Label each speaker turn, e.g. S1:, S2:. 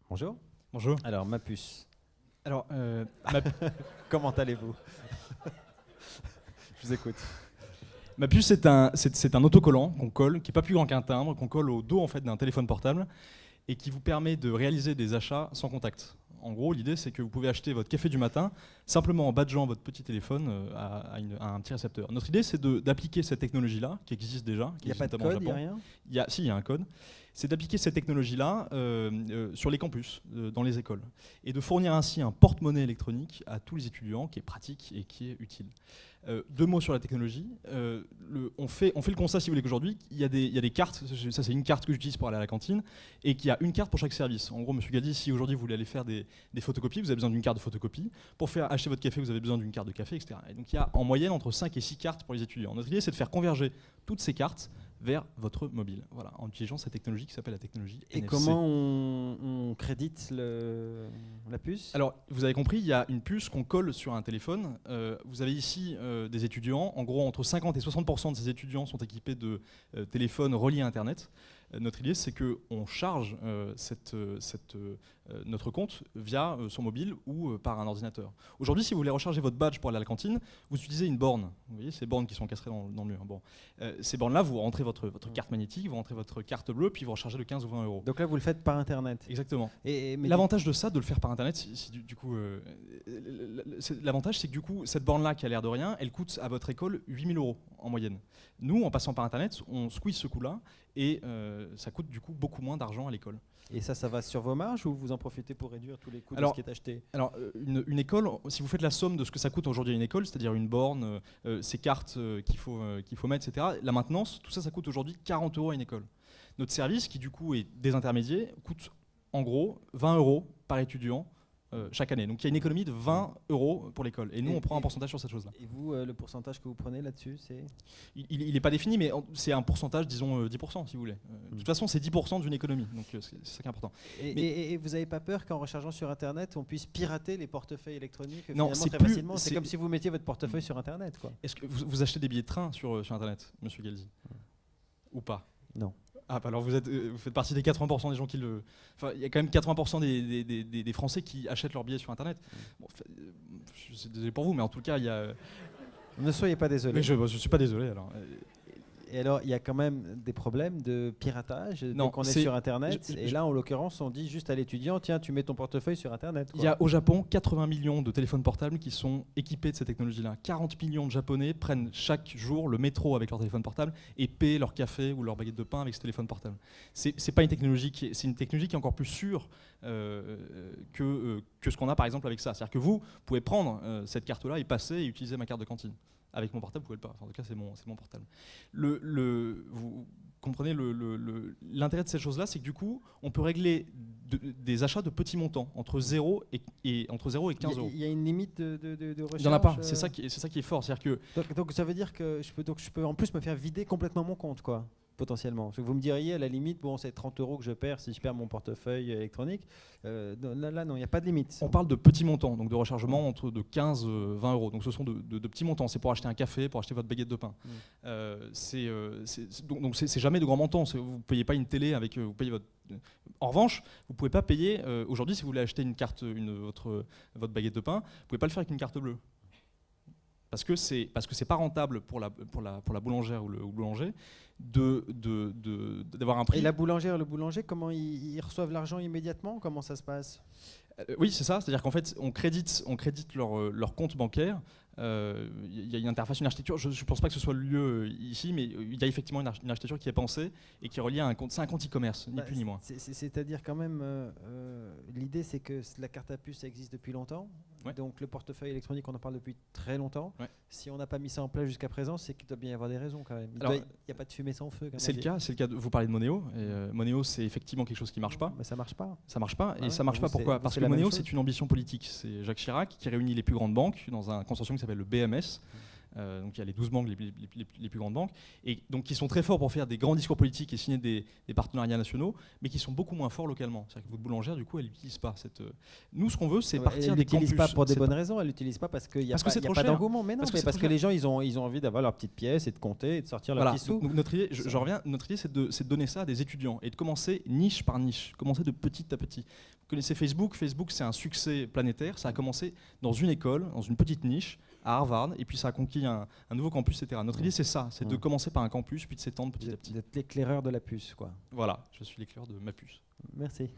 S1: Bonjour.
S2: Bonjour.
S1: Alors, ma puce.
S2: Alors,
S1: Comment allez-vous? Je vous écoute.
S2: ma puce, c'est un autocollant qu'on colle, qui n'est pas plus grand qu'un timbre, qu'on colle au dos en fait, d'un téléphone portable et qui vous permet de réaliser des achats sans contact. En gros, l'idée, c'est que vous pouvez acheter votre café du matin simplement en badgeant votre petit téléphone à un petit récepteur. Notre idée, c'est d'appliquer cette technologie-là, qui existe déjà.
S1: Il n'y a pas de code, il n'y a rien?
S2: Si, il y a un code. C'est d'appliquer cette technologie-là sur les campus, dans les écoles, et de fournir ainsi un porte-monnaie électronique à tous les étudiants qui est pratique et qui est utile. Deux mots sur la technologie. On fait le constat, si vous voulez, qu'aujourd'hui, il y a des cartes. Ça, c'est une carte que j'utilise pour aller à la cantine, et qu'il y a une carte pour chaque service. En gros, monsieur Galdi, si aujourd'hui vous voulez aller faire des photocopies, vous avez besoin d'une carte de photocopie. Pour acheter votre café, vous avez besoin d'une carte de café, etc. Et donc il y a en moyenne entre 5 et 6 cartes pour les étudiants. Notre idée, c'est de faire converger toutes ces cartes vers votre mobile, voilà, en utilisant cette technologie qui s'appelle la technologie NFC.
S1: Et comment on crédite la puce?
S2: Alors, vous avez compris, il y a une puce qu'on colle sur un téléphone. Vous avez ici des étudiants. En gros, entre 50 et 60% de ces étudiants sont équipés de téléphones reliés à Internet. Notre idée, c'est qu'on charge notre compte via son mobile ou par un ordinateur. Aujourd'hui, si vous voulez recharger votre badge pour aller à la cantine, vous utilisez une borne. Vous voyez, ces bornes qui sont encastrées dans le mur. Bon. Ces bornes-là, vous rentrez votre carte magnétique, vous rentrez votre carte bleue, puis vous rechargez de 15 ou 20 euros.
S1: Donc là, vous le faites par Internet?
S2: Exactement.
S1: Mais
S2: l'avantage de ça, de le faire par Internet, l'avantage, c'est que du coup, cette borne-là, qui a l'air de rien, elle coûte à votre école 8 000 euros en moyenne. Nous, en passant par Internet, on squeeze ce coût-là et ça coûte du coup beaucoup moins d'argent à l'école.
S1: Et ça va sur vos marges ou vous en profitez pour réduire tous les coûts de ce qui est acheté?
S2: Alors, une école, si vous faites la somme de ce que ça coûte aujourd'hui à une école, c'est-à-dire une borne, ces cartes qu'il faut mettre, etc., la maintenance, tout ça, ça coûte aujourd'hui 40 euros à une école. Notre service, qui du coup est désintermédié, coûte en gros 20 euros par étudiant chaque année. Donc il y a une économie de 20 euros pour l'école. Et nous, on prend un pourcentage sur cette chose-là.
S1: Et vous, le pourcentage que vous prenez là-dessus, c'est?
S2: Il n'est pas défini, mais c'est un pourcentage, disons 10%, si vous voulez. De toute façon, c'est 10% d'une économie. Donc c'est ça qui est important.
S1: Et vous n'avez pas peur qu'en rechargeant sur Internet, on puisse pirater les portefeuilles électroniques?
S2: Non,
S1: c'est très facilement. C'est comme si vous mettiez votre portefeuille sur Internet, quoi.
S2: Est-ce que vous achetez des billets de train sur Internet, monsieur Galdi? Ou pas?
S1: Non.
S2: Ah, bah alors vous faites partie des 80% des gens qui le... Enfin, il y a quand même 80% des Français qui achètent leurs billets sur Internet. Bon, je suis désolé pour vous, mais en tout cas, il y a...
S1: Ne soyez pas désolé.
S2: Mais je ne suis pas désolé, alors.
S1: Et alors, il y a quand même des problèmes de piratage dès qu'on est sur Internet. Et là, en l'occurrence, on dit juste à l'étudiant, tiens, tu mets ton portefeuille sur Internet, quoi.
S2: Il y a au Japon 80 millions de téléphones portables qui sont équipés de cette technologie-là. 40 millions de Japonais prennent chaque jour le métro avec leur téléphone portable et paient leur café ou leur baguette de pain avec ce téléphone portable. C'est pas une technologie c'est une technologie qui est encore plus sûre que ce qu'on a par exemple avec ça. C'est-à-dire que vous pouvez prendre cette carte-là et passer et utiliser ma carte de cantine. Avec mon portable, vous pouvez le pas. Enfin, en tout cas, c'est mon portable. Vous comprenez l'intérêt de cette chose-là, c'est que du coup, on peut régler des achats de petits montants, entre 0 et 15 euros.
S1: Il y a une limite de recharge?
S2: Il n'y en a pas. C'est ça qui est fort. C'est-à-dire
S1: que donc ça veut dire que je peux en plus me faire vider complètement mon compte, quoi, potentiellement. Parce que vous me diriez, à la limite, bon, c'est 30 euros que je perds si je perds mon portefeuille électronique. Là, non, il n'y a pas de limite.
S2: On parle de petits montants, donc de rechargement entre de 15 et 20 euros. Donc ce sont de petits montants. C'est pour acheter un café, pour acheter votre baguette de pain. Donc c'est jamais de grands montants. Vous ne payez pas une télé avec... vous payez votre... En revanche, vous ne pouvez pas payer... aujourd'hui, si vous voulez acheter une carte, votre baguette de pain, vous ne pouvez pas le faire avec une carte bleue. Parce que c'est pas rentable pour la boulangère ou le boulanger d'avoir un prix.
S1: Et la boulangère et le boulanger, comment ils reçoivent l'argent immédiatement? Comment ça se passe?
S2: Oui, c'est ça. C'est-à-dire qu'en fait, on crédite leur compte bancaire. Il y a une interface, une architecture. Je ne pense pas que ce soit le lieu ici, mais il y a effectivement une architecture qui est pensée et qui est reliée à un compte. C'est un compte e-commerce, ni plus ni moins.
S1: C'est-à-dire quand même, l'idée c'est que la carte à puce ça existe depuis longtemps.
S2: Ouais.
S1: Donc le portefeuille électronique, on en parle depuis très longtemps.
S2: Ouais.
S1: Si on n'a pas mis ça en place jusqu'à présent, c'est qu'il doit bien y avoir des raisons quand même. Il n'y a pas de fumée sans feu.
S2: C'est le cas. Vous parlez de Moneo. Moneo, c'est effectivement quelque chose qui ne marche pas.
S1: Mais ça ne marche pas.
S2: Ça marche pas. Et ça marche pas pourquoi? Parce que Moneo, c'est une ambition politique. C'est Jacques Chirac qui réunit les plus grandes banques dans un consortium qui s'appelle le BMS. Donc il y a les 12 banques, les plus grandes banques, et donc qui sont très forts pour faire des grands discours politiques et signer des partenariats nationaux, mais qui sont beaucoup moins forts localement. C'est-à-dire que votre boulangère, du coup, elle n'utilise pas cette. Nous, ce qu'on veut, c'est partir des campus.
S1: Elle l'utilise pas pour des bonnes raisons. Elle l'utilise pas parce qu'il n'y a pas d'engouement. Mais non, parce que les gens, ils ont envie d'avoir leur petite pièce et de compter et de sortir leur petit sou.
S2: Donc notre idée, notre idée, c'est de donner ça à des étudiants et de commencer niche par niche, commencer de petit à petit. Vous connaissez Facebook. Facebook, c'est un succès planétaire. Ça a commencé dans une école, dans une petite niche, à Harvard, et puis ça a conquis un nouveau campus, etc. Notre idée, c'est ça, c'est de commencer par un campus, puis de s'étendre petit à petit.
S1: Vous êtes l'éclaireur de la puce, quoi.
S2: Voilà, je suis l'éclaireur de ma puce.
S1: Merci.